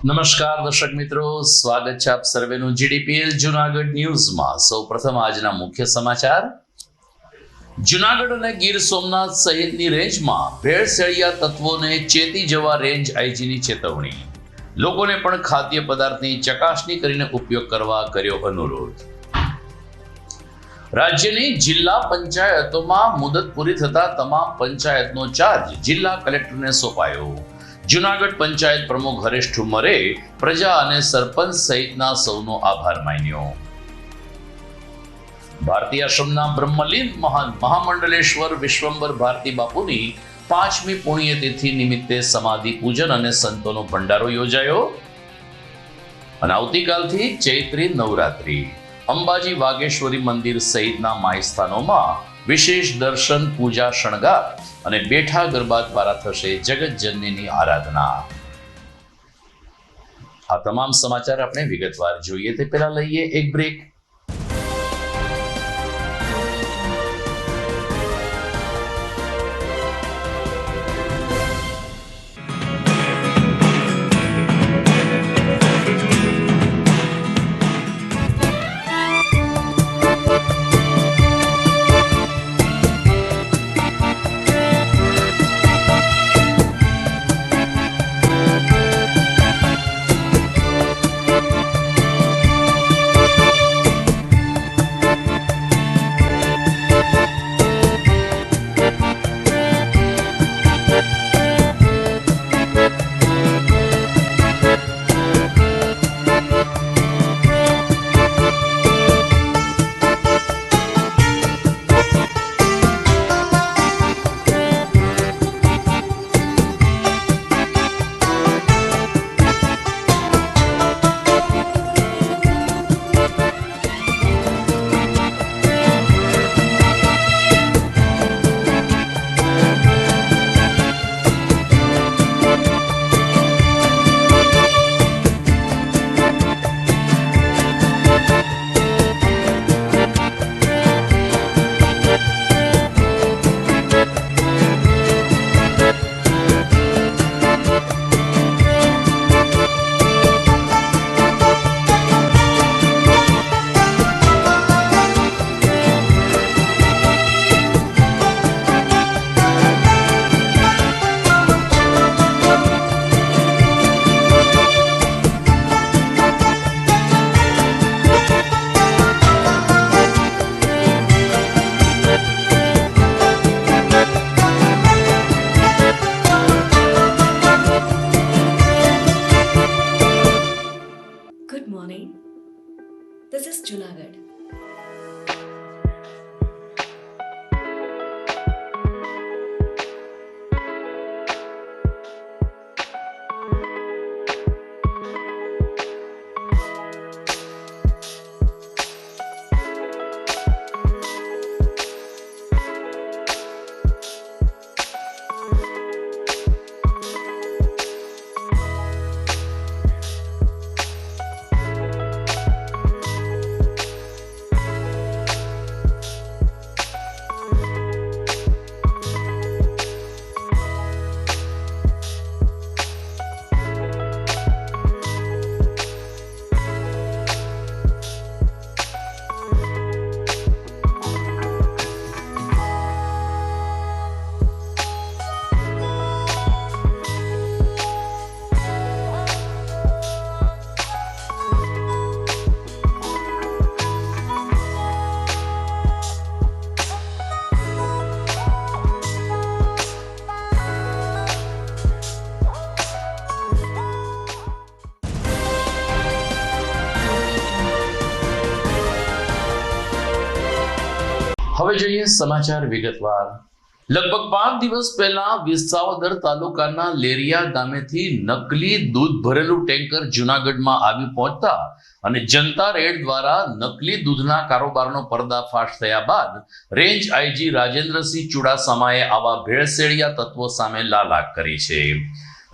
નમસ્કાર દર્શક મિત્રો, સ્વાગત છે આપ સર્વેનું જીડીપીએલ જુનાગઢ ન્યૂઝમાં। સૌપ્રથમ આજના મુખ્ય સમાચાર। જુનાગઢ અને ગીર સોમનાથ સહિતની રેન્જમાં ભેળસેળિયા તત્વોને ચેતી જવા રેન્જ આઈજીની ચેતવણી। લોકોને પણ ખાદ્ય પદાર્થની ચકાસણી કરીને ઉપયોગ કરવા કર્યો અનુરોધ। રાજ્યની જિલ્લા પંચાયતોમાં મુદત પૂરી થતા તમામ પંચાયતનો ચાર્જ જિલ્લા કલેક્ટરને સોંપાયો। જુનાગઢ પંચાયત પ્રમુખ હરેશ ઠુમ્મરે પ્રજા અને સરપંચ સહિતના સૌનો આભાર માન્યો। ભારતીય આશ્રમના બ્રહ્મલીન મહામંડલેશ્વર વિશ્વંભર ભારતી બાપુની 5મી પુણ્યતિથિ નિમિત્તે સમાધિ પૂજન અને સંતોનો ભંડારો યોજાયો। અને આવતીકાલથી ચૈત્રી નવરાત્રી અંબાજી વાગેશ્વરી મંદિર સહિતના માય સ્થાનોમાં વિશેષ દર્શન, પૂજા, શણગાર અને બેઠા ગરબા દ્વારા થશે જગતજનનીની આરાધના। આ તમામ સમાચાર આપણે વિગતવાર જોઈએ તે પહેલા લઈએ એક break. Good morning. This is Junagadh. હવે જોઈએ સમાચાર વિગતવાર। લગભગ 5 દિવસ પહેલા વિસાવદર તાલુકાના લેરિયા ગામેથી નકલી દૂધ ભરેલું ટેન્કર જુનાગઢમાં આવી પહોંચતા અને જનતા રેડ દ્વારા નકલી દૂધના કારોબારનો પર્દાફાશ થયા બાદ રેન્જ આઈજી રાજેન્દ્રસિંહ ચુડાસમાએ આવા ભેળસેળિયા તત્વો સામે લાલાક કરી છે।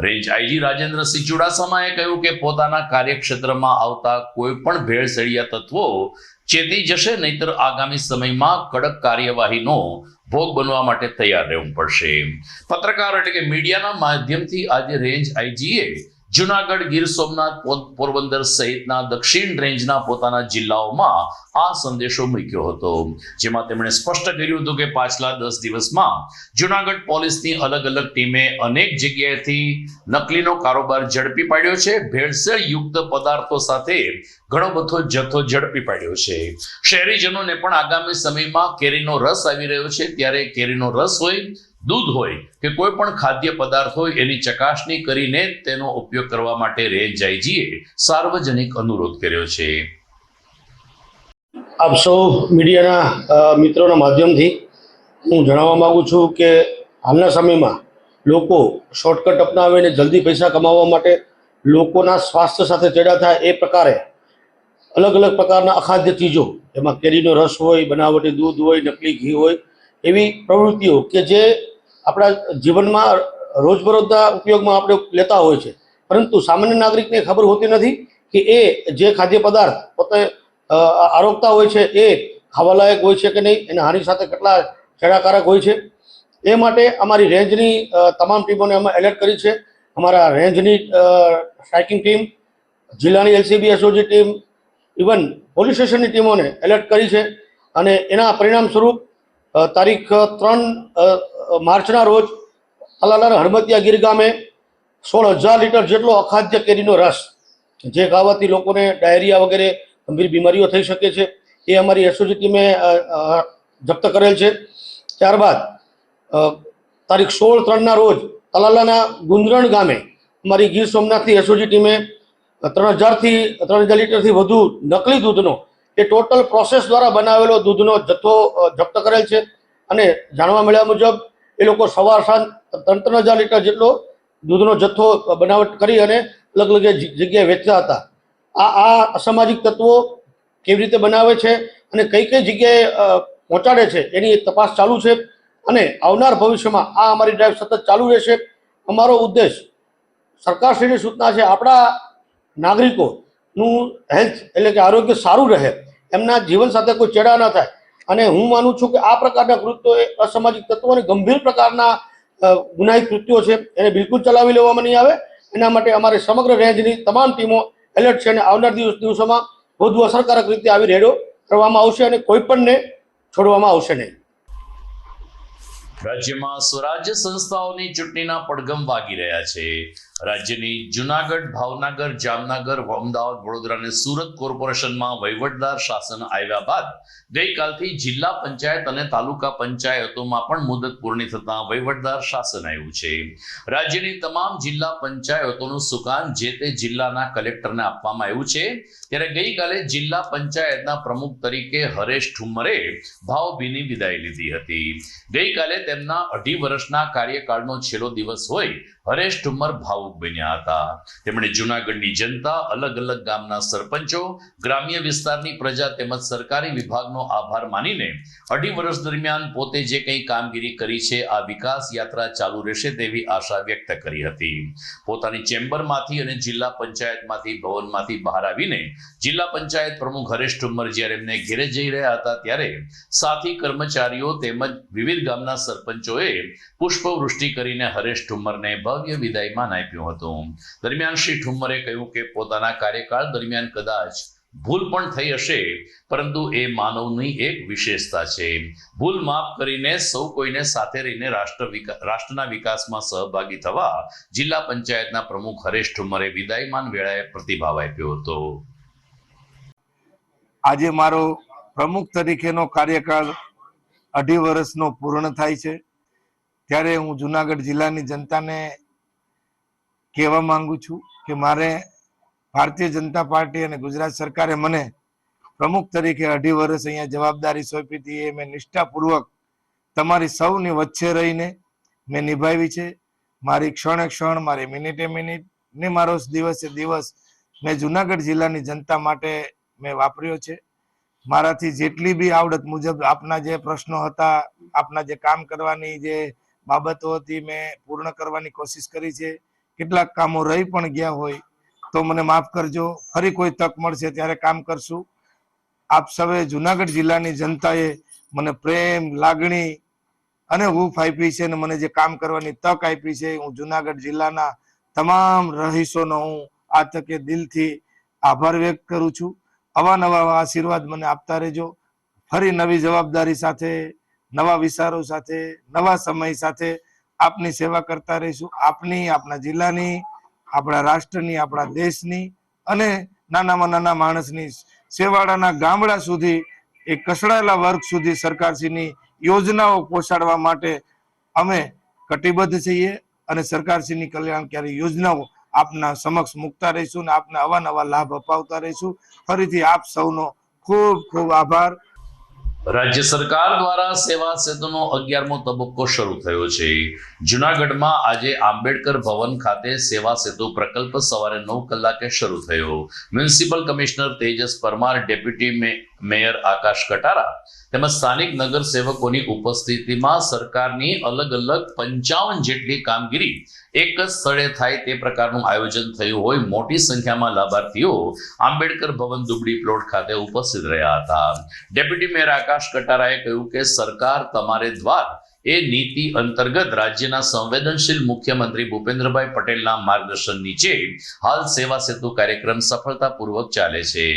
રેન્જ આઈજી રાજેન્દ્રસિંહ ચુડાસમાએ કહ્યું કે પોતાના કાર્યક્ષેત્રમાં આવતા કોઈ પણ ભેળસેળિયા તત્વો ચેતી જશે, નહીતર આગામી સમયમાં કડક કાર્યવાહીનો ભોગ બનવા માટે તૈયાર રહેવું પડશે। પત્રકાર એટલે કે મીડિયાના માધ્યમથી આજે રેન્જ આઈજીએ જુનાગઢ, ગીર સોમનાથ, પોરબંદર સહિતના દક્ષિણ રેન્જના પોતાના જિલ્લાઓમાં આ સંદેશો મૂક્યો હતો, જેમાં તેમણે સ્પષ્ટ કર્યું હતું કે પાછલા 10 દિવસમાં જુનાગઢ પોલીસની અલગ અલગ ટીમે અનેક જગ્યાએથી નકલીનો કારોબાર ઝડપી પાડ્યો છે. ભેળસેળ યુક્ત પદાર્થો સાથે ઘણો બધો જથ્થો ઝડપી પાડ્યો છે. શહેરીજનોને પણ આગામી સમયમાં કેરીનો રસ આવી રહ્યો છે, ત્યારે કેરીનો રસ હોય, દૂધ હોય કે કોઈ પણ ખાદ્ય પદાર્થ હોય, એની ચકાસણી કરીને તેનો ઉપયોગ કરવા માટે રેન્જ આઈજીએ સાર્વજનિક અનુરોધ કર્યો છે. આપ સૌ મીડિયાના મિત્રોના માધ્યમથી હું જણાવવા માગું છું કે હાલના સમયમાં લોકો શોર્ટકટ અપનાવીને જલ્દી પૈસા કમાવવા માટે લોકોના સ્વાસ્થ્ય સાથે ચેડા થાય એ પ્રકારે અલગ અલગ પ્રકારના અખાદ્ય ચીજો, એમાં કેરીનો રસ હોય, બનાવટી દૂધ હોય, નકલી ઘી હોય, એવી પ્રવૃત્તિઓ કે જે આપણા જીવનમાં રોજબરોજના ઉપયોગમાં આપણે લેતા હોય છે, પરંતુ સામાન્ય નાગરિકને ખબર હોતી નથી કે એ જે ખાદ્ય પદાર્થ પોતે આરોગતા હોય છે એ ખાવાલાયક હોય છે કે નહીં, એના હાનિ સાથે કેટલા છેડાકારક હોય છે. એ માટે અમારી રેન્જની તમામ ટીમોને અમે એલર્ટ કરી છે. અમારા રેન્જની સ્ટ્રાઇકિંગ ટીમ, જિલ્લાની LCB SOG team, even police સ્ટેશનની ટીમોને એલર્ટ કરી છે. અને એના પરિણામ સ્વરૂપ તારીખ 3 માર્ચના રોજ તલાલાના હડમતિયા ગીર ગામે 16,000 લીટર જેટલો અખાદ્ય કેરીનો રસ, જે ખાવાથી લોકોને ડાયરિયા વગેરે ગંભીર બીમારીઓ થઈ શકે છે, એ અમારી એસઓજી ટીમે જપ્ત કરેલ છે. ત્યારબાદ તારીખ 16/3ના રોજ તલાલાના ગુંદરણ ગામે અમારી ગીર સોમનાથની એસઓજી ટીમે 3,000 લીટરથી વધુ નકલી દૂધનો, એ ટોટલ પ્રોસેસ દ્વારા બનાવેલો દૂધનો જથ્થો જપ્ત કરેલ છે. અને જાણવા મળ્યા મુજબ એ લોકો સવાર સાંજ 3,000 લીટર જેટલો દૂધનો જથ્થો બનાવટ કરી અને અલગ અલગ જગ્યાએ વેચતા હતા. આ અસામાજિક તત્વો કેવી રીતે બનાવે છે અને કઈ કઈ જગ્યાએ પહોંચાડે છે એની તપાસ ચાલુ છે. અને આવનાર ભવિષ્યમાં આ અમારી ડ્રાઈવ સતત ચાલુ રહેશે. અમારો ઉદ્દેશ, સરકારશ્રીની સૂચના છે, આપણા નાગરિકોનું હેલ્થ એટલે કે આરોગ્ય સારું રહે, એમના જીવન સાથે કોઈ ચેડા ન થાય. અને હું માનું છું કે આ પ્રકારના કૃત્યો એ અસામાજિક તત્વો અને ગંભીર પ્રકારના ગુનાહિત કૃત્યો છે, એને બિલકુલ ચલાવી લેવામાં નહીં આવે. એના માટે અમારી સમગ્ર રેન્જની તમામ ટીમો એલર્ટ છે અને આવનાર દિવસોમાં વધુ અસરકારક રીતે આવી રેડો કરવામાં આવશે અને કોઈ પણને છોડવામાં આવશે નહીં. રાજ્યમાં સ્વરાજ્ય સંસ્થાઓની ચૂંટણીના પડઘમ વાગી રહ્યા છે. રાજ્યની જુનાગઢ, ભાવનગર, જામનગર, અમદાવાદ, વડોદરા અને સુરત કોર્પોરેશનમાં વહીવટદાર શાસન આવ્યા બાદ ગઈકાલથી જિલ્લા પંચાયત અને તાલુકા પંચાયતોમાં પણ મુદત પૂર્ણ થતા વહીવટદાર શાસન આવ્યું છે. રાજ્યની તમામ જિલ્લા પંચાયતોનું સુકાન જે તે જિલ્લાના કલેક્ટરને આપવામાં આવ્યું છે. ત્યારે ગઈકાલે જિલ્લા પંચાયતના પ્રમુખ તરીકે હરેશ ઠુમ્મરે ભાવભીની વિદાય લીધી હતી. ગઈકાલે તેમના 2.5 વર્ષના કાર્યકાળનો છેલ્લો દિવસ હોય હરેશ ઠુમ્મર ભાવુક બન્યા હતા. તેમણે જુનાગઢની જનતા, અલગ અલગ ગામના સરપંચો, ગ્રામ્ય વિસ્તારની પ્રજા તેમજ સરકારી વિભાગનો આભાર માનીને 2.5 વર્ષ દરમિયાન પોતે જે કંઈ કામગીરી કરી છે આ વિકાસ યાત્રા ચાલુ રહેશે તેવી આશા વ્યક્ત કરી હતી. પોતાની ચેમ્બરમાંથી અને જિલ્લા પંચાયતમાંથી ભવનમાંથી બહાર આવીને જિલ્લા પંચાયત પ્રમુખ હરેશ ઠુમ્મર જ્યારે એમને ઘેરે જઈ રહ્યા હતા ત્યારે સાથી કર્મચારીઓ તેમજ વિવિધ ગામના સરપંચોએ પુષ્પવૃષ્ટિ કરીને હરેશ ઠુમ્મરને ભવ્ય વિદાયમાન આપ્યું હતું. દરમિયાન શ્રી ઠુમ્મરે કહ્યું કે પોતાના કાર્યકાળ દરમિયાન કદાચ ભૂલ પણ થઈ હશે, પરંતુ એ માનવની એક વિશેષતા છે. ભૂલ માફ કરીને સૌ કોઈને સાથે રહીને રાષ્ટ્રના વિકાસમાં સહભાગી થવા જિલ્લા પંચાયતના પ્રમુખ હરેશ ઠુમ્મરે વિદાયમાન વેળાએ પ્રતિભાવ આપ્યો હતો. આજે મારો પ્રમુખ તરીકેનો કાર્યકાળ 2.5 વર્ષનો પૂર્ણ થાય છે, ત્યારે હું જુનાગઢ જિલ્લાની જનતાને કહેવા માંગુ છું કે મારે ભારતીય જનતા પાર્ટી અને ગુજરાત સરકારે મને પ્રમુખ તરીકે 2.5 વર્ષ અહીંયા જવાબદારી સોંપી હતી. એ મેં નિષ્ઠાપૂર્વક તમારી સૌની વચ્ચે રહીને મેં નિભાવી છે. મારી ક્ષણે ક્ષણ, મારી મિનિટે મિનિટ ને મારો દિવસે દિવસ મેં જુનાગઢ જિલ્લાની જનતા માટે મેં વાપર્યો છે. મારાથી જેટલી બી આવડત મુજબ આપના જે પ્રશ્નો હતા, આપના જે કામ કરવાની જે બાબતો હતી, મેં પૂર્ણ કરવાની કોશિશ કરી છે. કેટલાક કામો રહી પણ ગયા હોય તો મને માફ કરજો. ફરી કોઈ તક મળશે ત્યારે કામ કરશું. આપ સૌએ જુનાગઢ જિલ્લાની જનતાએ મને પ્રેમ, લાગણી અને હૂંફ આપી છે અને મને જે કામ કરવાની તક આપી છે, હું જુનાગઢ જિલ્લાના તમામ રહીશોનો હું આ તકે દિલથી આભાર વ્યક્ત કરું છું. અવાનવા આશીર્વાદ મને આપતા રહેજો. ફરી નવી જવાબદારી સાથે, નવા વિચારો સાથે, નવા સમય સાથે આપની સેવા કરતા રહીશું. આપની, આપણા જિલ્લાની, આપણા રાષ્ટ્રની, આપણા દેશની અને નાનામાં નાના માણસની, છેવાડાના ગામડા સુધી, એ કસડાયેલા વર્ગ સુધી સરકારશ્રીની યોજનાઓ પહોંચાડવા માટે અમે કટિબદ્ધ છીએ અને સરકારશ્રીની કલ્યાણકારી યોજનાઓ આપના સમક્ષ મૂકતા રહીશું અને આપને અવાનવા લાભ અપાવતા રહીશું. ફરીથી આપ સૌનો ખૂબ ખૂબ આભાર. રાજ્ય સરકાર દ્વારા સેવા સેતુનો 11મો તબક્કો શરૂ થયો છે. જુનાગઢમાં આજે આંબેડકર ભવન ખાતે સેવા સેતુ પ્રકલ્પ સવારે 9 કલાકે શરૂ થયો. Municipal commissioner Tejas Parmar, deputy mayor Akash Katara તેમજ સ્થાનિક નગર સેવકોની ઉપસ્થિતિમાં સરકારની અલગ અલગ 55 જેટલી કામગીરી એક જ સ્થળે થાય તે પ્રકારનું આયોજન થયું હોય મોટી સંખ્યામાં લાભાર્થીઓ આંબેડકર ભવન દુબડી પ્લોટ ખાતે ઉપસ્થિત રહ્યા હતા. ડેપ્યુટી મેયર આકાશ કટારાએ કહ્યું કે સરકાર તમારે દ્વાર એ નીતિ અંતર્ગત રાજ્યના સંવેદનશીલ મુખ્યમંત્રી ભૂપેન્દ્રભાઈ પટેલના માર્ગદર્શન નીચે હાલ સેવા સેતુ કાર્યક્રમ સફળતાપૂર્વક ચાલે છે.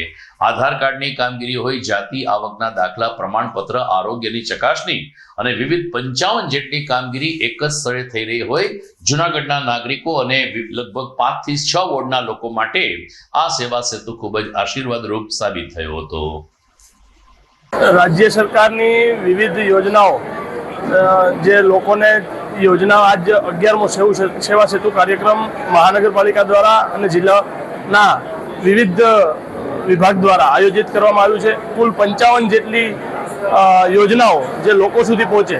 આધાર કાર્ડની કામગીરી હોય, જાતિ આવકના દાખલા, પ્રમાણપત્ર, આરોગ્યની ચકાસણી અને વિવિધ 55 જેટલી કામગીરી એક જ સ્થળે થઈ રહી હોય. જુનાગઢના નાગરિકો અને લગભગ 5 થી 6 વોર્ડના લોકો માટે આ સેવા સેતુ ખૂબ જ આશીર્વાદરૂપ સાબિત થયો હતો. રાજ્ય સરકારની વિવિધ યોજનાઓ જે લોકોને યોજનાઓ આજ 11મો સેવા સેતુ કાર્યક્રમ મહાનગરપાલિકા દ્વારા અને જિલ્લાના વિવિધ વિભાગ દ્વારા આયોજિત કરવામાં આવ્યું છે. કુલ 55 જેટલી યોજનાઓ જે લોકો સુધી પહોંચે.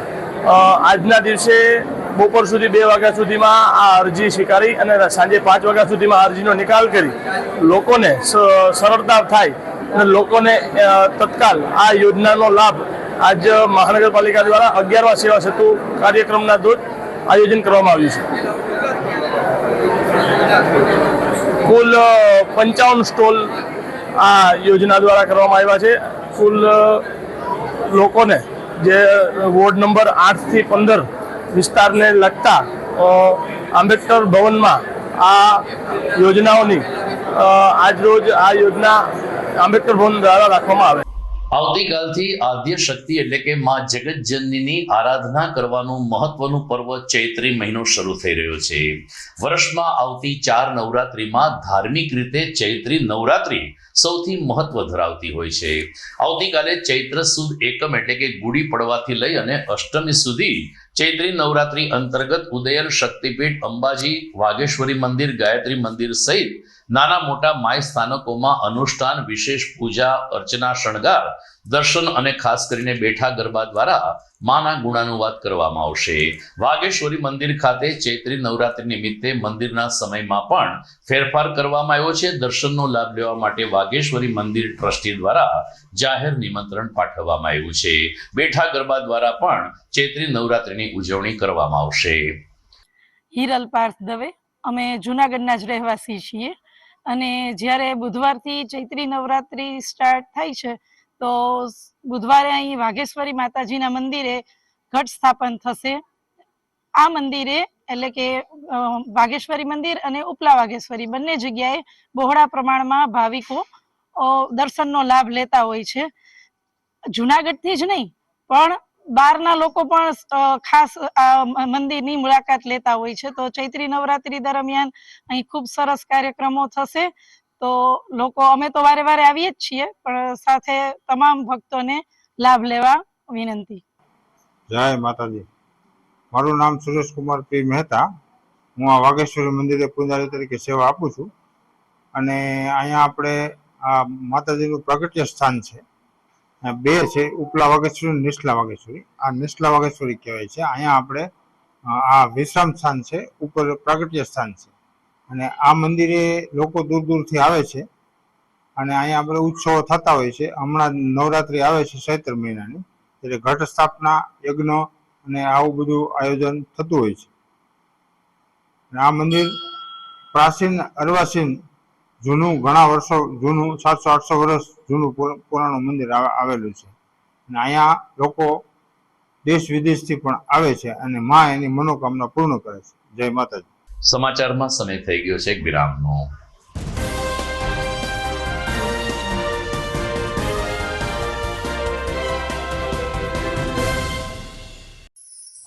આજના દિવસે બપોર સુધી 2 વાગ્યા સુધીમાં આ અરજી સ્વીકારી અને સાંજે 5 વાગ્યા સુધીમાં અરજીનો નિકાલ કરી લોકોને સરળતા થાય અને લોકોને તત્કાલ આ યોજનાનો લાભ આજ મહાનગરપાલિકા દ્વારા 11મા સેવા સેતુ કાર્યક્રમના આયોજન કરવામાં આવ્યું છે. કુલ 55 સ્ટોલ આ યોજના દ્વારા કરવામાં આવ્યા છે. કુલ લોકોને જે વોર્ડ નંબર 8 થી 15 વિસ્તારને લગતા આંબેડકર ભવનમાં આ યોજનાઓની આજરોજ આ યોજના આંબેડકર ભવન દ્વારા રાખવામાં આવે. આવતીકાલથી આદ્ય શક્તિ એટલે કે માં જગતજનનીની આરાધના કરવાનું મહત્વનું પર્વ ચૈત્રી મહિનો શરૂ થઈ રહ્યો છે. વર્ષમાં આવતી 4 નવરાત્રીમાં ધાર્મિક રીતે ચૈત્રી નવરાત્રી સૌથી મહત્વ ધરાવતી હોય છે. આવતીકાલે ચૈત્ર સુદ એકમ એટલે કે ગુડી પડવાથી લઈ અને અષ્ટમી સુધી ચૈત્રી નવરાત્રી અંતર્ગત ઉદયન શક્તિપીઠ, અંબાજી, વાઘેશ્વરી મંદિર, ગાયત્રી મંદિર સહિત નાના મોટા માય સ્થાનકોમાં અનુષ્ઠાન, વિશેષ પૂજા અર્ચના, શણગાર, દર્શન અને ખાસ કરીને બેઠા ગરબા દ્વારા માના ગુણાનુવાદ કરવામાં આવશે. વાઘેશ્વરી મંદિર ખાતે ચૈત્રી નવરાત્રી નિમિત્તે મંદિરના સમયમાં પણ ફેરફાર કરવામાં આવ્યો છે. દર્શનનો લાભ લેવા માટે વાઘેશ્વરી મંદિર ટ્રસ્ટી દ્વારા જાહેર નિમંત્રણ પાઠવવામાં આવ્યું છે. બેઠા ગરબા દ્વારા પણ ચૈત્રી નવરાત્રીની ઉજવણી કરવામાં આવશે. હિરલ પાર્થ દવે, અમે જુનાગઢના જ રહેવાસી છીએ અને જ્યારે બુધવારથી ચૈત્રી નવરાત્રી સ્ટાર્ટ થાય છે તો બુધવારે અહીં વાઘેશ્વરી માતાજીના મંદિરે ઘટ સ્થાપન થશે. આ મંદિરે એટલે કે વાઘેશ્વરી મંદિર અને ઉપલા વાઘેશ્વરી બંને જગ્યાએ બહોળા પ્રમાણમાં ભાવિકો દર્શનનો લાભ લેતા હોય છે. જુનાગઢથી જ નહીં પણ બહારના લોકો પણ ખાસ આ મંદિરની મુલાકાત લેતા હોય છે. તો ચૈત્રી નવરાત્રી દરમિયાન અહીં ખૂબ સરસ કાર્યક્રમો થશે. તો લોકો અમે તો વારે વારે આવીએ જ છીએ પણ સાથે તમામ ભક્તોને લાભ લેવા વિનંતી. જય માતાજી. મારું નામ સુરેશકુમાર પી મહેતા. હું આ વાઘેશ્વરી મંદિરે પૂજારી તરીકે સેવા આપું છું અને અહીંયા આપણે આ માતાજીનું પ્રાગટ્ય સ્થાન છે. 2 છે, ઉપલા વાઘેશ્વરી, નીચલા વાઘેશ્વરી. આ નીચલા વાઘેશ્વરી કહેવાય છે. અહીંયા આપણે આ વિશ્રામ સ્થાન છે, ઉપર પ્રાગટ્ય સ્થાન છે અને આ મંદિરે લોકો દૂર દૂરથી આવે છે અને અહીંયા આપણે ઉત્સવો થતા હોય છે. હમણાં નવરાત્રી આવે છે ચૈત્ર મહિનાની, એટલે ઘટ સ્થાપના, યજ્ઞ અને આવું બધું આયોજન થતું હોય છે. આ મંદિર પ્રાચીન અર્વાચીન જૂનું, ઘણા વર્ષો જૂનું, 700-800 વર્ષ જૂનું પુરાણું મંદિર આવેલું છે અને અહીંયા લોકો દેશ વિદેશથી પણ આવે છે અને માં એની મનોકામના પૂર્ણ કરે છે. જય માતાજી. સમાચારમાં સમય થઈ ગયો છે એક વિરામનો.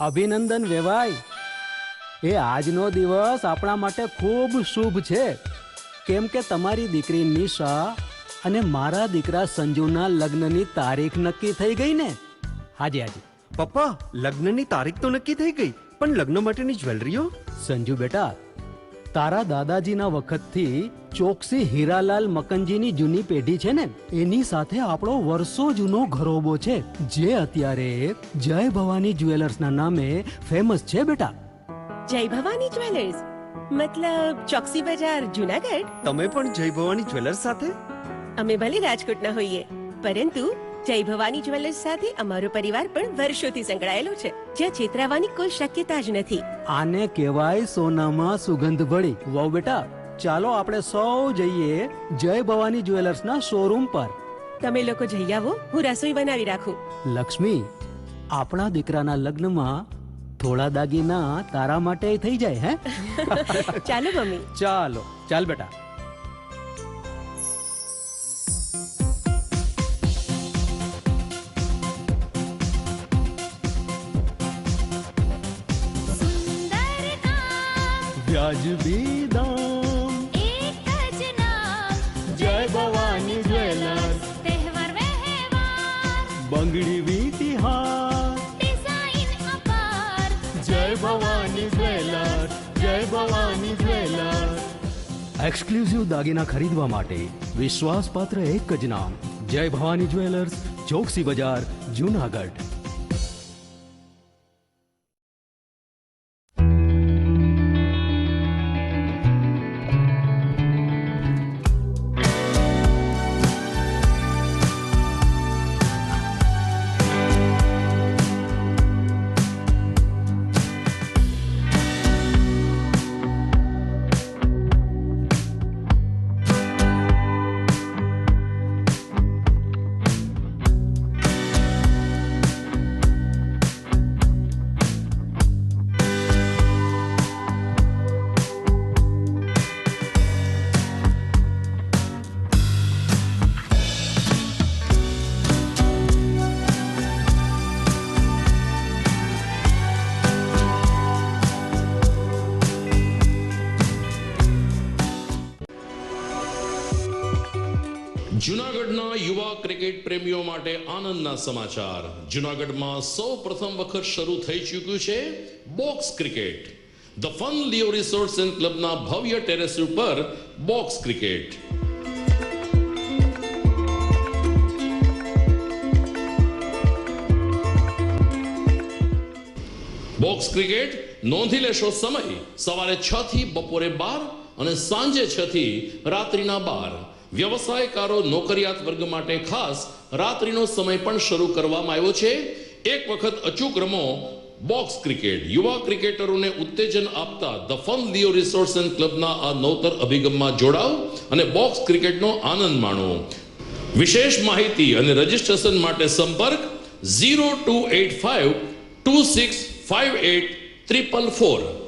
અભિનંદન વેવાઈ, એ આજનો દિવસ આપણા માટે ખૂબ શુભ છે, કેમ કે તમારી દીકરી નિશા અને મારા દીકરા સંજુના લગ્નની તારીખ નક્કી થઈ ગઈ ને. હાજી હાજી પપ્પા, લગ્નની તારીખ તો નક્કી થઈ ગઈ, પણ લગ્ન માટેની જ્વેલરીઓ? સંજુ બેટા, તારા દાદાજીના વખતથી ચોકસી હીરાલાલ મકનજીની જૂની પેઢી છે ને, એની સાથે આપણો વર્ષો જૂનો ઘરોબો છે, જે અત્યારે જય ભવાની જ્વેલર્સના નામે ફેમસ છે બેટા. જય ભવાની જ્વેલર્સ મતલબ ચોકસી બજાર, જુનાગઢ? તમે પણ જય ભવાની જ્વેલર્સ સાથે? અમે ભલે રાજકોટના હોઈએ, પરંતુ જય ભવાની જ્વેલર્સ સાથે અમારો પરિવાર પણ વર્ષોથી સંકળાયેલો છે, જ્યાં છેતરાવાની કોઈ શક્યતા જ નથી. આને કહેવાય સોનામાં સુગંધ ભળી. વાવ બેટા, ચાલો આપણે સૌ જઈએ જય ભવાની જ્વેલર્સના શોરૂમ પર. તમે લોકો જઈ આવો, હું રસોઈ બનાવી રાખું. લક્ષ્મી, આપણા દીકરાના લગ્નમાં થોડા દાગીના તારા માટે થઈ જાય. હે ચાલો મમ્મી. ચાલો ચાલ બેટા. વ્યાજબી દામ, એક જ નામ, જય ભવાની જ્વેલર્સ. તહેવાર વ્યવહાર, બંગડી વીટી હાર, ડિઝાઇન અપાર, જય ભવાની જ્વેલર્સ, જય ભવાની જ્વેલર્સ. એક્સક્લુઝિવ દાગીના ખરીદવા માટે વિશ્વાસપાત્ર એક જ નામ, જય ભવાની જ્વેલર્સ, ચોકસી બજાર, જુનાગઢ. જૂનાગઢના યુવા ક્રિકેટ પ્રેમીઓ માટે આનંદના સમાચાર. જૂનાગઢમાં સૌ પ્રથમ વખત શરૂ થઈ ચૂક્યું છે box cricket. The fun Leo resorts and ક્લબના ભવ્ય ટેરેસ ઉપર બોક્સ ક્રિકેટ. બોક્સ ક્રિકેટ નોંધી લેશો સમય સવારે 6 થી બપોરે 12 અને સાંજે 6 થી રાત્રિના 12. વ્યવસાયકારો, નોકરિયાત વર્ગ માટે ખાસ રાત્રિનો સમય પણ શરૂ કરવામાં આવ્યો છે. એક વખત અચૂક રમો બોક્સ ક્રિકેટ. યુવા ક્રિકેટરોને ઉત્તેજન આપતા the fun Leo resorts and ક્લબના આ નવતર અભિગમમાં જોડાઓ અને બોક્સ ક્રિકેટનો આનંદ માણો. વિશેષ માહિતી અને રજીસ્ટ્રેશન માટે સંપર્ક 0285 2658 444.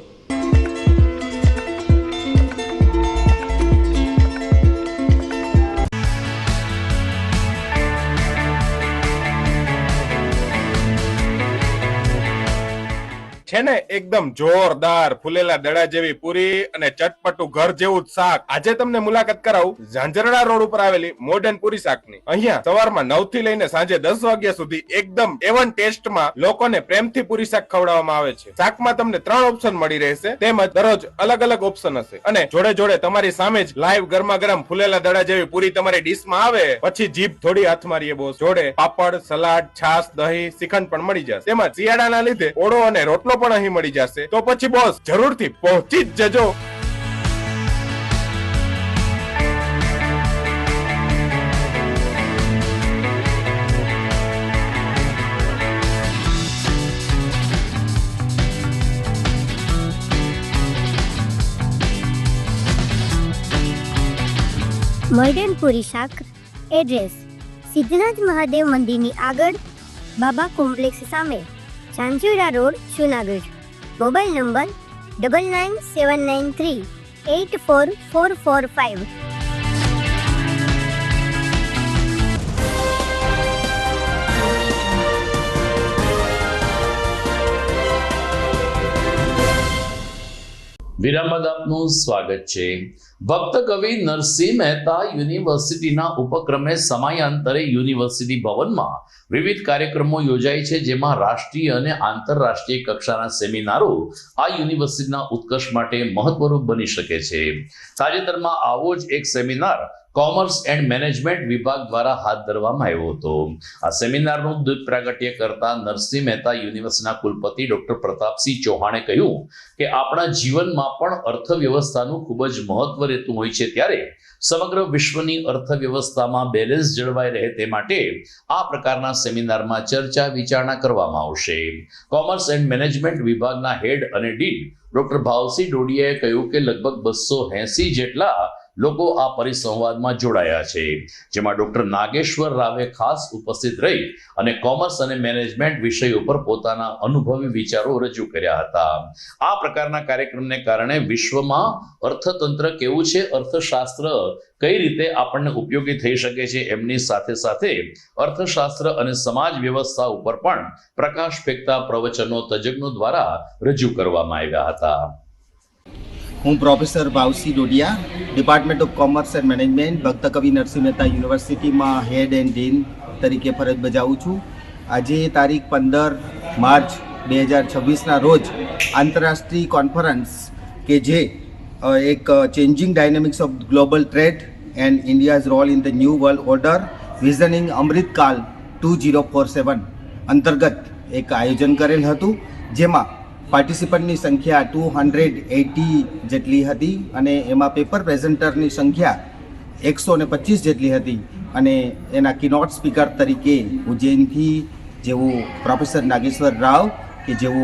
છે ને એકદમ જોરદાર ફૂલેલા દડા જેવી પૂરી અને ચટપટું ઘર જેવું જ શાક. આજે તમને મુલાકાત કરાવું ઝાંઝરડા રોડ ઉપર આવેલી મોડર્ન પૂરી શાકની. અહીંયા સવારમાં 9 થી લઈને સાંજે 10 વાગ્યા સુધી એકદમ એવન ટેસ્ટમાં લોકોને પ્રેમથી પૂરી શાક ખવડાવવામાં આવે છે. શાકમાં તમને 3 ઓપ્શન મળી રહેશે, તેમજ દરરોજ અલગ અલગ ઓપ્શન હશે, અને જોડે જોડે તમારી સામે જ લાઈવ ગરમા ગરમ ફૂલેલા દડા જેવી પૂરી તમારી ડીશમાં આવે પછી જીભ થોડી હાથ મારીએ બોસ. જોડે પાપડ, સલાડ, છાશ, દહીં, શ્રીખંડ પણ મળી જશે. તેમજ શિયાળાના લીધે ઓળો અને રોટલો પણ અહીં મળી જશે. તો પછી બોસ જરૂરથી પહોંચી જ જજો. મોડર્ન પૂરી શાક. એડ્રેસ સિદ્ધનાથ મહાદેવ મંદિરની આગળ, બાબા કોમ્પ્લેક્સ સામે, Zanzarda road, Junagadh. Mobile number 9979384445. વિરામ બાદ આપનું સ્વાગત છે. ભક્ત કવિ નરસિંહ મહેતા યુનિવર્સિટીના ઉપક્રમે સમયાંતરે યુનિવર્સિટી ભવનમાં વિવિધ કાર્યક્રમો યોજાય છે, જેમાં રાષ્ટ્રીય અને આંતરરાષ્ટ્રીય કક્ષાના સેમિનારો આ યુનિવર્સિટીના ઉત્કર્ષ માટે મહત્વરૂપ બની શકે છે. તાજેતરમાં આવો જ એક સેમિનાર કોમર્સ એન્ડ મેનેજમેન્ટ વિભાગ દ્વારા હાથ ધરવામાં આવ્યો હતો. આ સેમિનારનું દૂધ પ્રાગટ્ય કરતા નરસિંહ મહેતા યુનિવર્સિટીના કુલપતિ ડોક્ટર પ્રતાપસિંહ ચૌહાણે કહ્યું કે આપણા જીવનમાં પણ અર્થવ્યવસ્થાનું ખૂબ જ મહત્વ રહેતું હોય છે, ત્યારે સમગ્ર વિશ્વની અર્થવ્યવસ્થામાં બેલેન્સ જળવાઈ રહે તે માટે આ પ્રકારના સેમિનારમાં ચર્ચા વિચારણા કરવામાં આવશે. કોમર્સ એન્ડ મેનેજમેન્ટ વિભાગના હેડ અને ડીન ડોક્ટર ભાવસિંહ ડોડિયાએ કહ્યું કે લગભગ 280 જેટલા લોકો આ પરિસંવાદમાં જોડાયા છે, જેમાં ડોક્ટર નાગેશ્વર રાવે ખાસ ઉપસ્થિત રહી અને કોમર્સ અને મેનેજમેન્ટ વિષય ઉપર પોતાના અનુભવી વિચારો રજૂ કર્યા હતા. આ પ્રકારના કાર્યક્રમને કારણે વિશ્વમાં અર્થતંત્ર કેવું છે, અર્થશાસ્ત્ર કઈ રીતે આપણને ઉપયોગી થઈ શકે છે, એમની સાથે સાથે અર્થશાસ્ત્ર અને સમાજ વ્યવસ્થા ઉપર પણ પ્રકાશ ફેંકતા પ્રવચનો તજજ્ઞો દ્વારા રજૂ કરવામાં આવ્યા હતા. હું professor Bhavsinh Dodiya, department of commerce and management, ભક્ત કવિ નરસિંહ મહેતા યુનિવર્સિટીમાં હેડ એન્ડ ડીન તરીકે ફરજ બજાવું છું. આજે તારીખ 15 માર્ચ 2026ના રોજ આંતરરાષ્ટ્રીય કોન્ફરન્સ કે જે એક changing dynamics of global trade and India's role in the new world order visioning Amritkaal 2047 અંતર્ગત એક આયોજન કરેલ હતું, જેમાં પાર્ટિસિપન્ટની સંખ્યા 280 જેટલી હતી અને એમાં પેપર પ્રેઝન્ટરની સંખ્યા 125 જેટલી હતી. અને એના કીનોટ સ્પીકર તરીકે ઉજ્જૈનથી જેઓ પ્રોફેસર નાગેશ્વર રાવ કે જેઓ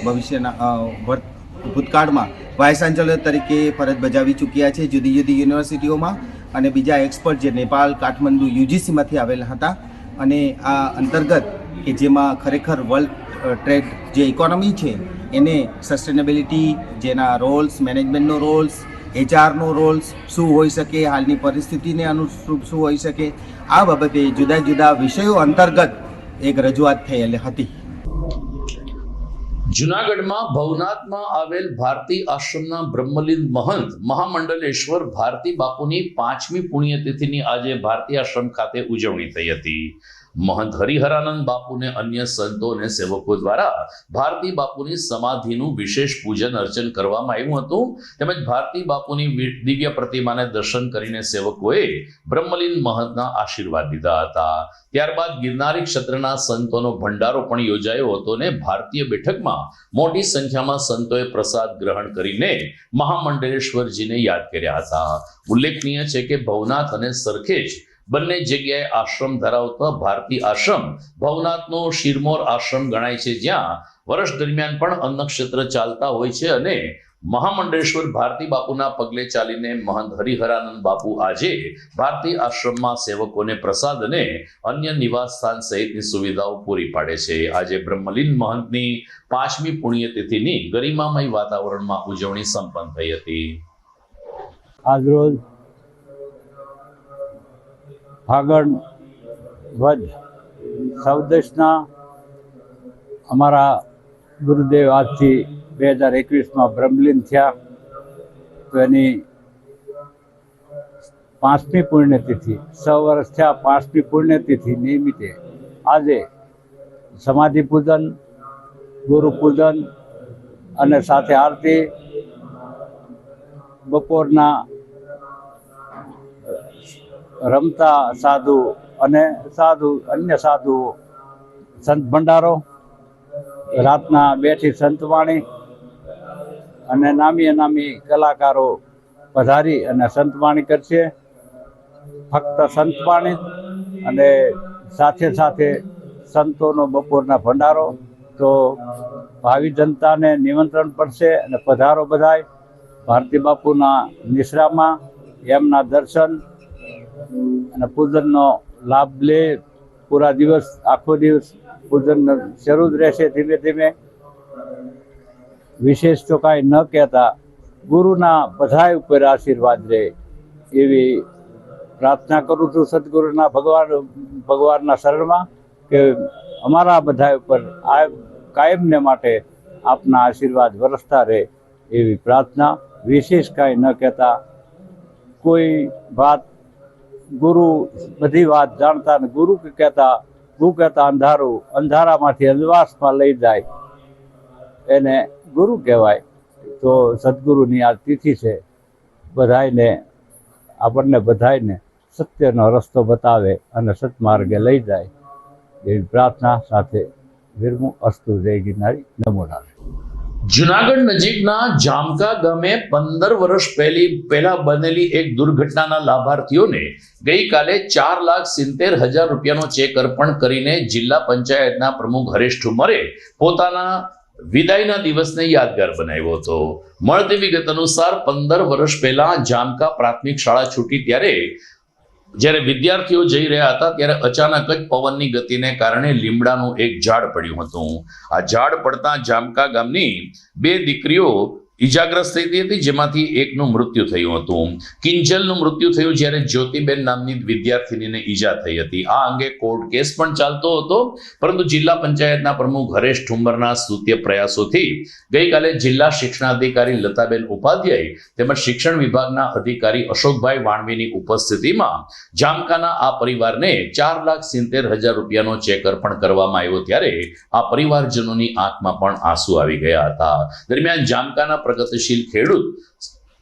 ભવિષ્યના ભૂતકાળમાં વાઇસ ચાન્સેલર તરીકે ફરજ બજાવી ચૂક્યા છે જુદી જુદી યુનિવર્સિટીઓમાં, અને બીજા એક્સપર્ટ જે નેપાળ કાઠમંડુ યુજીસીમાંથી આવેલા હતા. અને આ અંતર્ગત કે જેમાં ખરેખર વર્લ્ડ ટ્રેડ જે ઇકોનોમી છે એને સસ્ટેનેબિલિટી, જેના રોલ્સ, મેનેજમેન્ટનો રોલ્સ, એચઆરનો રોલ્સ શું હોઈ શકે, હાલની પરિસ્થિતિને અનુરૂપ શું હોઈ શકે, આ બાબતે જુદા જુદા વિષયો અંતર્ગત એક રજૂઆત થયેલ હતી. જુનાગઢમાં ભવનાથમાં આવેલ ભારતી આશ્રમના બ્રહ્મલીન મહંત મહામંડલેશ્વર ભારતી બાપુની 5મી પુણ્યતિથિની આજે ભારતી આશ્રમ ખાતે ઉજવણી થઈ હતી. મહંત હરિહરાનંદ બાપુને અન્ય સંતો અને સેવકો દ્વારા ભારતી બાપુની સમાધિનું વિશેષ પૂજન અર્ચન કરવામાં આવ્યું હતું, તેમજ ભારતી બાપુની દિવ્ય પ્રતિમાને દર્શન કરીને સેવકોએ બ્રહ્મલીન મહંતના આશીર્વાદ લીધા હતા. ત્યારબાદ ગિરનારી ક્ષેત્રના સંતોનો ભંડારો પણ યોજાયો હતો અને ભારતીય બેઠકમાં મોટી સંખ્યામાં સંતોએ પ્રસાદ ગ્રહણ કરીને મહામંડલેશ્વરજીને યાદ કર્યા હતા. ઉલ્લેખનીય છે કે ભવનાથ અને સરખેજ બંને જગ્યાએ આશ્રમ ધરાવતા ભારતી આશ્રમ ભવનાથનો શિરમોર આશ્રમ ગણાય છે, જ્યાં વર્ષ દરમિયાન પણ અન્નક્ષેત્ર ચાલતા હોય છે. અને મહામંડલેશ્વર ભારતી બાપુના પગલે ચાલીને મહંત હરિહરાનંદ બાપુ આજે ભારતી આશ્રમમાં સેવકોને પ્રસાદ અને અન્ય નિવાસ સ્થાન સહિતની સુવિધાઓ પૂરી પાડે છે. આજે બ્રહ્મલીન મહંતની 5મી પુણ્યતિથિની ગરિમામય વાતાવરણમાં ઉજવણી સંપન્ન થઈ હતી. આજરોજ ફાગણ વદ સૌદેશના અમારા ગુરુદેવ આજથી 2021માં બ્રહ્મલીન થયા, તો એની 5મી પુણ્યતિથિ, 100 વર્ષ થયા 5મી પુણ્યતિથિ નિમિત્તે આજે સમાધિ પૂજન, ગુરુ પૂજન અને સાથે આરતી, બપોરના રમતા સાધુ અને અન્ય સાધુઓ સંત ભંડારો, રાતના 2 થી સંતવાણી અને નામી અનામી કલાકારો પધારી અને સંતવાણી કરશે. ફક્ત સંતવાણી અને સાથે સાથે સંતોનો બપોરના ભંડારો. તો ભાવિ જનતાને નિમંત્રણ પડશે અને પધારો બધાય ભારતી બાપુના નિશ્રામાં, એમના દર્શન અને પૂજનનો લાભ લે. પૂરા દિવસ, આખો દિવસ પૂજન શરૂ જ રહેશે ધીમે ધીમે. વિશેષ તો કાંઈ ન કહેતા ગુરુના બધાય ઉપર આશીર્વાદ રહે એવી પ્રાર્થના કરું છું સદગુરુના ભગવાનના શરણમાં કે અમારા બધા ઉપર આ કાયમને માટે આપના આશીર્વાદ વરસતા રહે એવી પ્રાર્થના. વિશેષ કાંઈ ન કહેતા, કોઈ વાત ગુરુ બધી વાત જાણતા ને ગુરુ કહેતા અંધારું, અંધારામાંથી અંધવાસમાં લઈ જાય એને ગુરુ કહેવાય. તો સદગુરુની આ તિથિ છે, બધાયને આપણને બધાયને સત્યનો રસ્તો બતાવે અને સત્માર્ગે લઈ જાય એવી પ્રાર્થના સાથે વિરમું. અસ્તુ. જય ગિરનારી. નમો નારાયણ. જુનાગઢ નજીકના જામકા ગામે 15 વર્ષ પહેલા બનેલી એક દુર્ઘટનાના લાભાર્થીઓને ગઈકાલે 4,70,000 રૂપિયાનો ચેક અર્પણ કરીને જિલ્લા પંચાયતના પ્રમુખ હરેશ ઠુમરે પોતાના વિદાયના દિવસને યાદગાર બનાવ્યો હતો. મળતી વિગત અનુસાર 15 વર્ષ પહેલા જામકા પ્રાથમિક શાળા છૂટી ત્યારે જ્યારે વિદ્યાર્થીઓ જઈ રહ્યા હતા ત્યારે અચાનક જ પવનની ગતિને કારણે લીમડાનું એક ઝાડ પડ્યું હતું. આ ઝાડ પડતા જામકા ગામની 2 દીકરીઓ ઈજાગ્રસ્ત થઈ હતી, જેમાંથી એકનું મૃત્યુ થયું હતું. કિંજલનું મૃત્યુ થયું જ્યારે જ્યોતિબેન નામની વિદ્યાર્થીનીને ઈજા થઈ હતી. આ અંગે કોર્ટ કેસ પણ ચાલતો હતો, પરંતુ જિલ્લા પંચાયતના પ્રમુખ હરેશ ઠુમરના સ્તુત્ય પ્રયાસોથી ગઈકાલે જિલ્લા શિક્ષણાધિકારી લતાબેન ઉપાધ્યાય તેમજ શિક્ષણ વિભાગના અધિકારી અશોકભાઈ વાણવીની ઉપસ્થિતિમાં જામકાના આ પરિવારને 4,70,000 રૂપિયાનો ચેક અર્પણ કરવામાં આવ્યો ત્યારે આ પરિવારજનોની આંખમાં પણ આંસુ આવી ગયા હતા. દરમિયાન જામકાના પ્રગતિશીલ ખેડૂત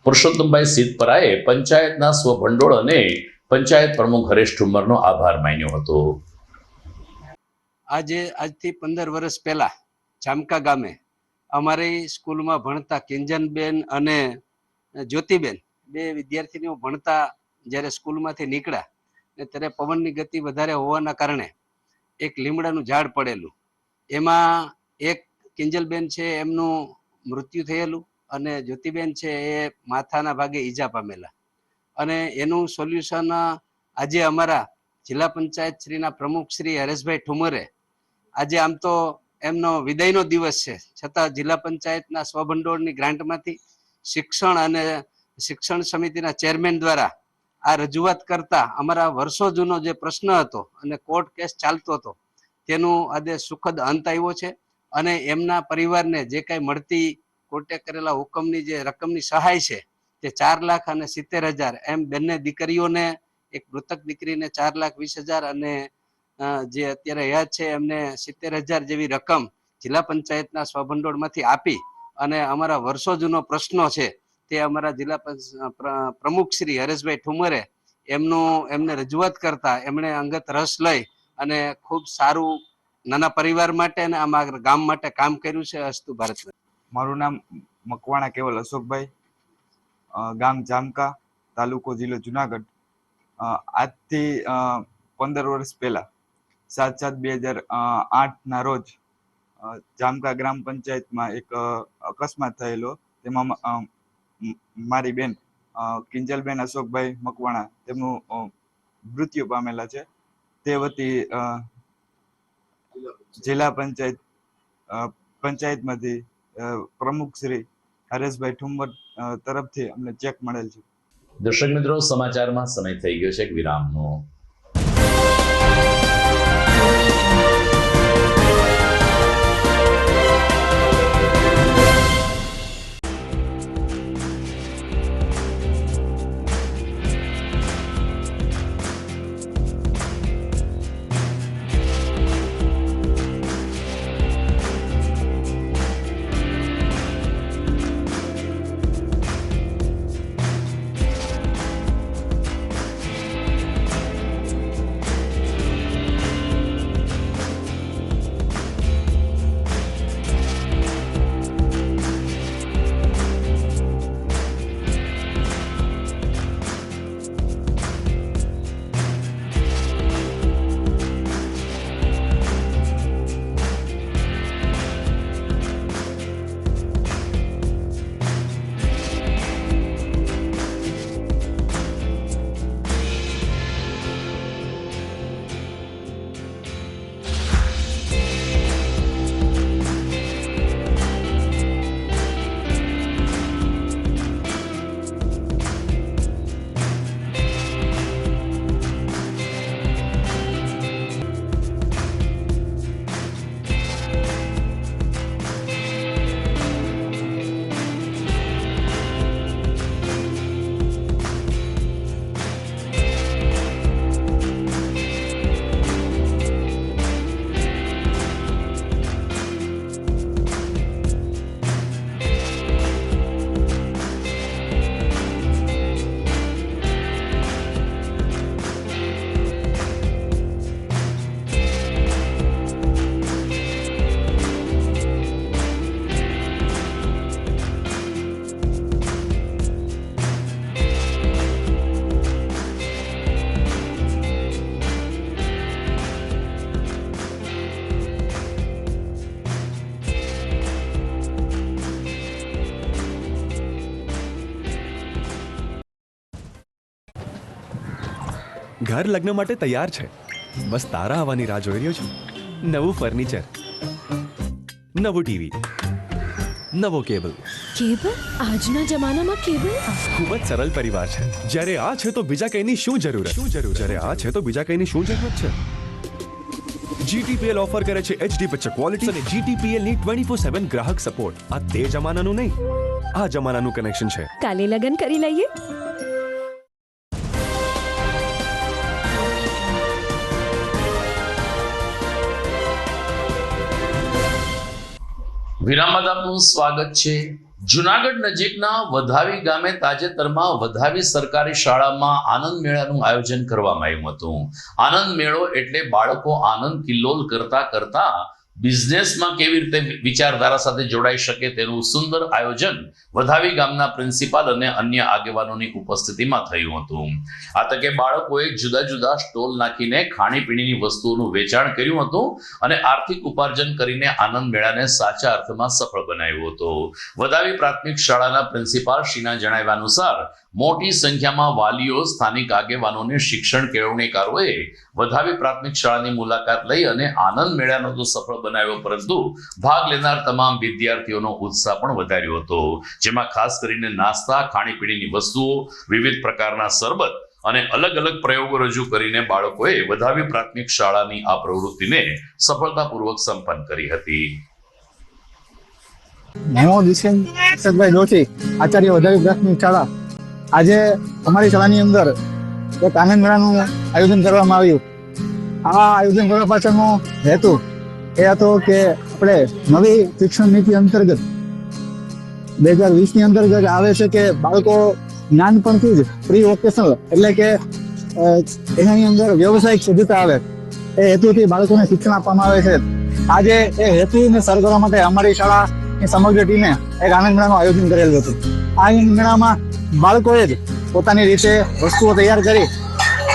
પુરુષોત્તમભાઈ સિદ્ધપરાએ પંચાયતના સ્વભંડોળ અને પંચાયત પ્રમુખ હરેશ ઠુમરનો આભાર માન્યો હતો. આજથી 15 વર્ષ પહેલા જામકા ગામે અમારી સ્કૂલમાં ભણતા કિંજનબેન અને જ્યોતિબેન 2 વિદ્યાર્થીનીઓ ભણતા જ્યારે સ્કૂલમાંથી નીકળ્યા ત્યારે પવનની ગતિ વધારે હોવાના કારણે એક લીમડાનું ઝાડ પડેલું, એમાં એક કિંજલબેન છે એમનું મૃત્યુ થયેલું અને જ્યોતિબેન છે એ માથાના ભાગે ઈજા પામેલા. અને એનું સોલ્યુશન આજે અમારા જિલ્લા પંચાયત શ્રીના પ્રમુખ શ્રી હરેશભાઈ ઠુમરે, આજે આમ તો એમનો વિદાયનો દિવસ છે છતાં જિલ્લા પંચાયતના સ્વભંડોળની ગ્રાન્ટમાંથી શિક્ષણ અને શિક્ષણ સમિતિના ચેરમેન દ્વારા આ રજૂઆત કરતા અમારા વર્ષો જૂનો જે પ્રશ્ન હતો અને કોર્ટ કેસ ચાલતો હતો તેનું આજે સુખદ અંત આવ્યો છે. અને એમના પરિવારને જે કાંઈ મળતી કોર્ટે કરેલા હુકમની જે રકમની સહાય છે તે 4,70,000 એમ બંને દીકરીઓને, એક મૃતક દીકરીને 4,20,000 અને જે અત્યારે યાદ છે એમને 70,000 જેવી રકમ જિલ્લા પંચાયતના સ્વભંડોળમાંથી આપી અને અમારા વર્ષો જૂનો પ્રશ્નો છે તે અમારા જિલ્લા પ્રમુખ શ્રી હરેશભાઈ ઠુમરે એમને રજૂઆત કરતા એમણે અંગત રસ લઈ અને ખૂબ સારું નાના પરિવાર માટે અને અમારા ગામ માટે કામ કર્યું છે. અસ્તુ ભારત. મારું નામ મકવાણા કેવલ અશોકભાઈ, ગામ જામકા, તાલુકો જિલ્લો જુનાગઢ. આજથી 15 વર્ષ પહેલા 7/7/2008 રોજ જામકા ગ્રામ પંચાયતમાં એક અકસ્માત થયેલો. તેમાં મારી બેન કિંજલબેન અશોકભાઈ મકવાણા તેમનું મૃત્યુ પામેલા છે. તે વતી જિલ્લા પંચાયતમાંથી પ્રમુખ શ્રી હરેશભાઈ ઠુમર તરફથી અમને ચેક મળેલ છે. દર્શક મિત્રો, સમાચારમાં સમય થઈ ગયો છે એક વિરામનો. ઘર લગ્ન માટે તૈયાર છે, બસ તારા આવવાની રાહ જોઈ રહ્યો છું. નવું ફર્નિચર, નવું ટીવી, નવો કેબલ. કેબલ? આજના જમાનામાં કેબલ? ખૂબ જ સરળ પરિવાર છે. જ્યારે આ છે તો બીજા કઈની શું જરૂર? જ્યારે આ છે તો બીજા કઈની શું જરૂરત છે? GTPL ઓફર કરે છે HD પિક્ચર ક્વોલિટી અને GTPL ની 24/7 ગ્રાહક સપોર્ટ. આ તે જમાનાનું નહીં, આ જમાનાનું કનેક્શન છે. કાલે લગન કરી લઈએ. વિરામ બાદ આપનું સ્વાગત છે. જુનાગઢ નજીકના વધાવી ગામે તાજેતરમાં વધાવી સરકારી શાળામાં આનંદ મેળાનું આયોજન કરવામાં આવ્યું હતું. આનંદ મેળો એટલે બાળકો આનંદ કિલ્લોલ કરતા કરતા બિઝનેસમાં કેવી રીતે વિચારધારા સાથે જોડાઈ શકે તેનું સુંદર આયોજન વધાવી ગામના પ્રિન્સિપાલ અને અન્ય આગેવાનોની ઉપસ્થિતિમાં થયું હતું. આ તકે બાળકોએ જુદા જુદા સ્ટોલ નાખીને ખાણીપીણીની વસ્તુઓનું વેચાણ કર્યું હતું અને આર્થિક ઉપાર્જન કરીને આનંદ મેળાને સાચા અર્થમાં સફળ બનાવ્યો હતો. વધાવી પ્રાથમિક શાળાના પ્રિન્સિપાલ શ્રીના જણાવ્યા અનુસાર મોટી સંખ્યામાં વાલીઓ, સ્થાનિક આગેવાનોને શિક્ષણ કેળવણીકારોએ વધાવી પ્રાથમિક શાળાની મુલાકાત લઈ અને આનંદ મેળાનો તો સફળ બનાવ્યો, પરંતુ ભાગ લેનાર તમામ વિદ્યાર્થીઓનો ઉત્સાહ પણ વધાર્યો હતો. જેમાં ખાસ કરીને નાસ્તા, ખાણીપીણીની વસ્તુઓ, વિવિધ પ્રકારના શરબત અને અલગ અલગ પ્રયોગો રજૂ કરીને બાળકોએ વધાવી પ્રાથમિક શાળાની આ પ્રવૃત્તિને સફળતાપૂર્વક સંપન્ન કરી હતી. આચાર્ય વધાવી પ્રાથમિક શાળા. આજે અમારી શાળાની અંદર એક આનંદ મેળાનું આયોજન કરવામાં આવ્યું. આ આયોજન કરવા પાછળનો હેતુ એ હતો કે આપણે નવી શિક્ષણ નીતિ અંતર્ગત 2020 ની અંતર્ગત આવે છે કે બાળકો નાનપણથી જ પ્રી વોકેશનલ એટલે કે એની અંદર વ્યવસાયિક સિદ્ધતા આવે એ હેતુથી બાળકોને શિક્ષણ આપવામાં આવે છે. આજે એ હેતુને સર કરવા માટે અમારી શાળાની સમગ્ર ટીમે એક આનંદ મેળાનું આયોજન કરેલું હતું. આ આનંદ મેળામાં બાળકોએ જ પોતાની રીતે વસ્તુઓ તૈયાર કરી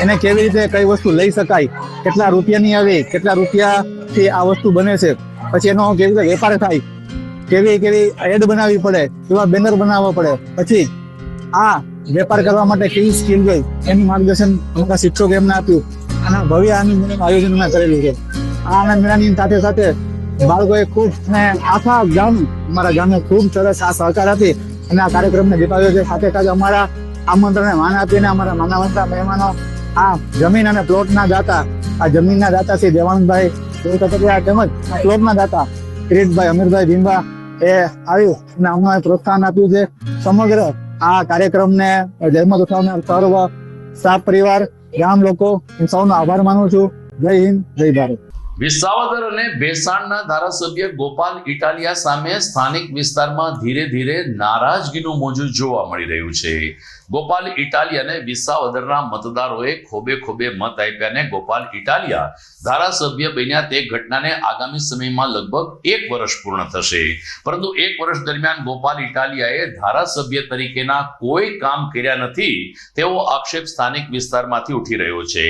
એને કેવી રીતે કઈ વસ્તુ લઈ શકાય, કેટલા રૂપિયાની આવી, કેટલા રૂપિયાથી આ વસ્તુ બને છે, પછી એનો કેવી રીતે વેપાર થાય, કેવી એડ બનાવવી પડે, કેવા બેનર બનાવવા પડે, પછી આ વેપાર કરવા માટે કેવી સ્કીલ હોય એનું માર્ગદર્શન અમારા શિક્ષકોએ એમને આપ્યું. અને ભવ્ય આનંદ મેળાનું આયોજન અમે કરેલું છે. આ આનંદ મેળાની સાથે સાથે બાળકોએ ખૂબ અને આખા ગામ અમારા ગામે ખૂબ સરસ આ સહકાર આપી અને આ કાર્યક્રમને જીતાવ્યો છે. સાથે સાથે અમારા આમંત્રણને માન આપીને અમારા માનવંતા મહેમાનો આ જમીન અને પ્લોટના દાતા, આ જમીનના દાતા શ્રી દેવાનંદભાઈ તેમજ પ્લોટના દાતા કિરીટભાઈ, અમીરભાઈ, ભીમબા એ આવ્યું અને અમને પ્રોત્સાહન આપ્યું છે. સમગ્ર આ કાર્યક્રમને જહેમત ઉઠાવનાર સર્વ સ્ટાફ પરિવાર, ગામ લોકો, હું સૌનો આભાર માનું છું. જય હિન્દ, જય ભારત. વિસાવદર અને ભેસાણના ધારાસભ્ય ગોપાલ ઇટાલિયા સામે સ્થાનિક વિસ્તારમાં ધીરે ધીરે નારાજગીનું મોજું જોવા મળી રહ્યું છે. ગોપાલ ઇટાલિયાને વિસાવદરના મતદારોએ ખોબે ખોબે મત આપ્યાને ગોપાલ ઇટાલિયા ધારાસભ્ય બન્યા તે ઘટનાને આગામી સમયમાં લગભગ 1 વર્ષ પૂર્ણ થશે. પરંતુ 1 વર્ષ દરમિયાન ગોપાલ ઇટાલિયાએ ધારાસભ્ય તરીકેના કોઈ કામ કર્યા નથી તેવો આક્ષેપ સ્થાનિક વિસ્તારમાંથી ઉઠી રહ્યો છે.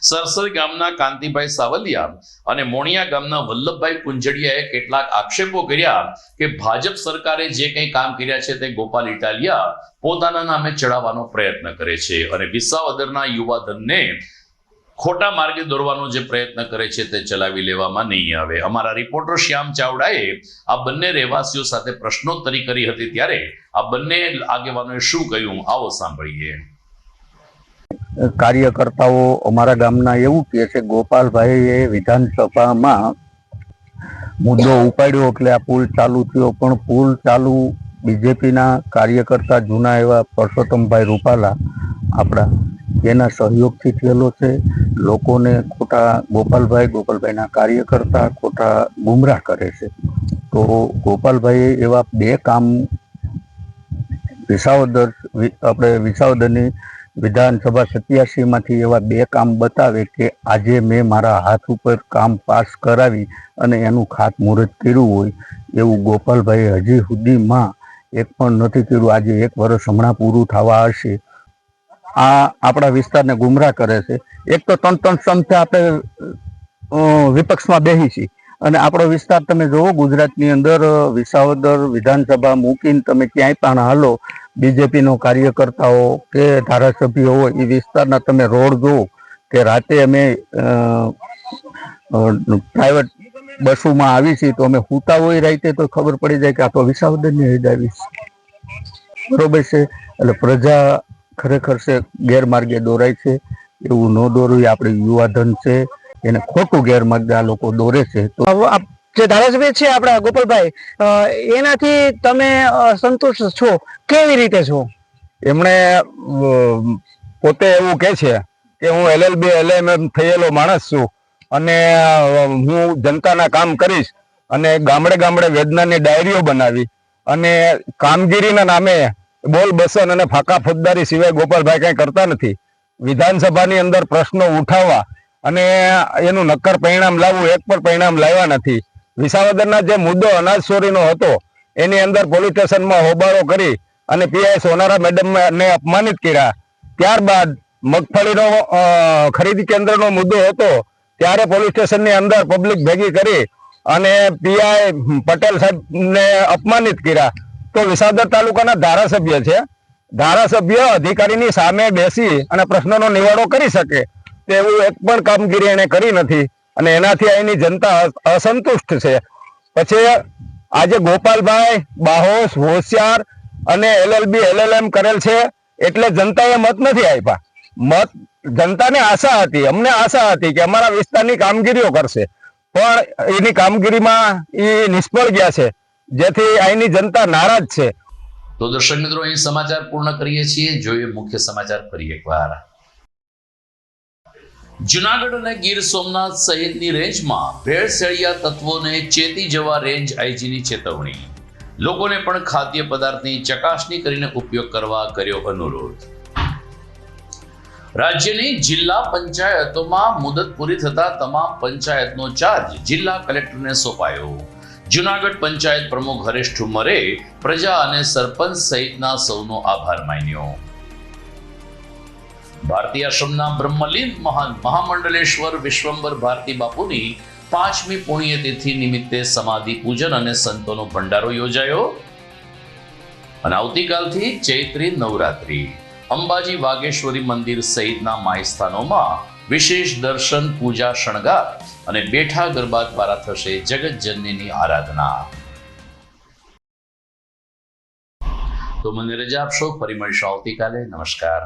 સરસર ગામના કાંતિભાઈ સાવલિયા અને મોણિયા ગામના વલ્લભભાઈ કુંજડિયાએ કેટલાક આક્ષેપો કર્યા કે ભાજપ સરકારે જે કંઈ કામ કર્યા છે તે ગોપાલ ઇટાલિયા પોતાના નામે ચડાવવાનો પ્રયત્ન કરે છે અને વિસાવદરના યુવાધનને ખોટા માર્ગે દોરવાનો જે પ્રયત્ન કરે છે તે ચલાવી લેવામાં નહીં આવે. અમારા રિપોર્ટર શ્યામ ચાવડાએ આ બંને રહેવાસીઓ સાથે પ્રશ્નોત્તરી કરી હતી, ત્યારે આ બંને આગેવાનોએ શું કહ્યું આવો સાંભળીએ. કાર્યકર્તાઓ અમારા ગામના એવું કહે છે ગોપાલભાઈએ વિધાનસભામાં મુદ્દો ઉપાડ્યો એટલે આ પુલ ચાલુ થયો, પણ પુલ ચાલુ બીજેપીના કાર્યકર્તા જૂના એવા પરસોત્તમભાઈ રૂપાલા આપણા એના સહયોગથી થયેલો છે. લોકોને ખોટા ગોપાલભાઈના કાર્યકર્તા ખોટા ગુમરાહ કરે છે. તો ગોપાલભાઈએ એવા 2 કામ વિસાવદરની વિધાનસભા 87 માંથી એવા 2 કામ બતાવે કે આજે મેં મારા હાથ ઉપર કામ પાસ કરાવી અને એનું ખાતમુહૂર્ત કર્યું હોય એવું ગોપાલભાઈએ હજી સુધીમાં એક પણ નથી કર્યું. આજે 1 વર્ષ હમણાં પૂરું થવા હશે. આ આપણા વિસ્તારને ગુમરાહ કરે છે. એક તો ત્રણ સંસ્થા આપણે વિપક્ષમાં બેસી છીએ અને આપણો વિસ્તાર તમે જોવો ગુજરાતની અંદર વિસાવદર વિધાનસભા મૂકીને તમે ક્યાંય પણ હાલો, બીજેપીનો કાર્યકર્તાઓ કે ધારાસભ્યો હોય એ વિસ્તારના તમે રોડ જોવો કે રાતે અમે પ્રાઇવેટ બસોમાં આવી છીએ તો અમે સૂતા હોય રાતે તો ખબર પડી જાય કે આ તો વિસાવદરની હેડ આવી છે, બરોબર છે. એટલે પ્રજા ખરેખર છે ગેરમાર્ગે દોરાય છે, એવું ન દોરવું. આપણે યુવાધન છે એને ખોટું ગેરમાર્ગે આ લોકો દોરે છે. તો જે ધારાસભ્ય છે આપણા ગોપાલભાઈ, એનાથી તમે સંતુષ્ટ છો? કેવી રીતે છો? એમણે પોતે એવું કહે છે કે હું LLB LMM થયેલો માણસ છું અને હું જનતાના કામ કરીશ, અને ગામડે ગામડે વેદનાની ડાયરીઓ બનાવી અને કામગીરીના નામે બોલ બસન અને ફાકા ફોજદારી સિવાય ગોપાલભાઈ કંઈ કરતા નથી. વિધાનસભાની અંદર પ્રશ્નો ઉઠાવવા અને એનું નક્કર પરિણામ લાવવું, એક પણ પરિણામ લાવ્યા નથી. વિસાવદરના જે મુદ્દો અનાજ ચોરીનો હતો એની અંદર પોલીસ સ્ટેશનમાં હોબાળો કરી અને PI સોનારા મેડમને અપમાનિત કર્યા. ત્યારબાદ મગફળીનો ખરીદી કેન્દ્રનો મુદ્દો હતો ત્યારે પોલીસ સ્ટેશનની અંદર પબ્લિક ભેગી કરી અને PI પટેલ સાહેબને અપમાનિત કર્યા. તો વિસાવદર તાલુકાના ધારાસભ્ય છે, ધારાસભ્ય અધિકારીની સામે બેસી અને પ્રશ્નનો નિવાડો કરી શકે તેવું એક પણ કામગીરી એને કરી નથી અને એનાથી અહીંની જનતા અસંતુષ્ટ છે. પછી આજે ગોપાલભાઈ બાહોશ, હોશિયાર અને LLB LLM કરેલ છે એટલે જનતાએ મત નથી આપ્યા. મત જનતાને આશા હતી, અમને આશા હતી કે અમારા વિસ્તારની કામગીરીઓ કરશે, પણ એની કામગીરીમાં એ નિષ્ફળ ગયા છે, જેથી અહીંની જનતા નારાજ છે. તો દર્શક મિત્રો, અહીં સમાચાર પૂર્ણ કરીએ છીએ. જોઈએ મુખ્ય સમાચાર ફરી એકવાર. જુનાગઢ અને ગીર સોમનાથ સહિતની રેન્જમાં ભેળસેળિયા તત્વોને ચેતી જવા રેન્જ આઈજીની ચેતવણી. લોકોને પણ ખાદ્ય પદાર્થની ચકાસણી કરીને ઉપયોગ કરવા કર્યો અનુરોધ. રાજ્યની જિલ્લા પંચાયતોમાં મુદત પૂરી થતા તમામ પંચાયતનો ચાર્જ જિલ્લા કલેક્ટરને સોંપાયો. જુનાગઢ પંચાયત પ્રમુખ હરેશ ઠુમ્મરે પ્રજા અને સરપંચ સહિતના સૌનો આભાર માન્યો. ભારતીય આશ્રમના બ્રહ્મલીન મહામંડલેશ્વર વિશ્વંભર ભારતી બાપુની 5મી પુણ્યતિથિ નિમિત્તે સમાધિ પૂજન અને સંતોનો ભંડારો યોજાયો. અને આવતીકાલથી ચૈત્રી નવરાત્રી. અંબાજી વાગેશ્વરી મંદિર સહિતના માય સ્થાનોમાં વિશેષ દર્શન, પૂજા, શણગાર અને બેઠા ગરબા દ્વારા થશે જગતજનનીની આરાધના. તો મને રજા આપશો, ફરી મળીશું આવતીકાલે. નમસ્કાર.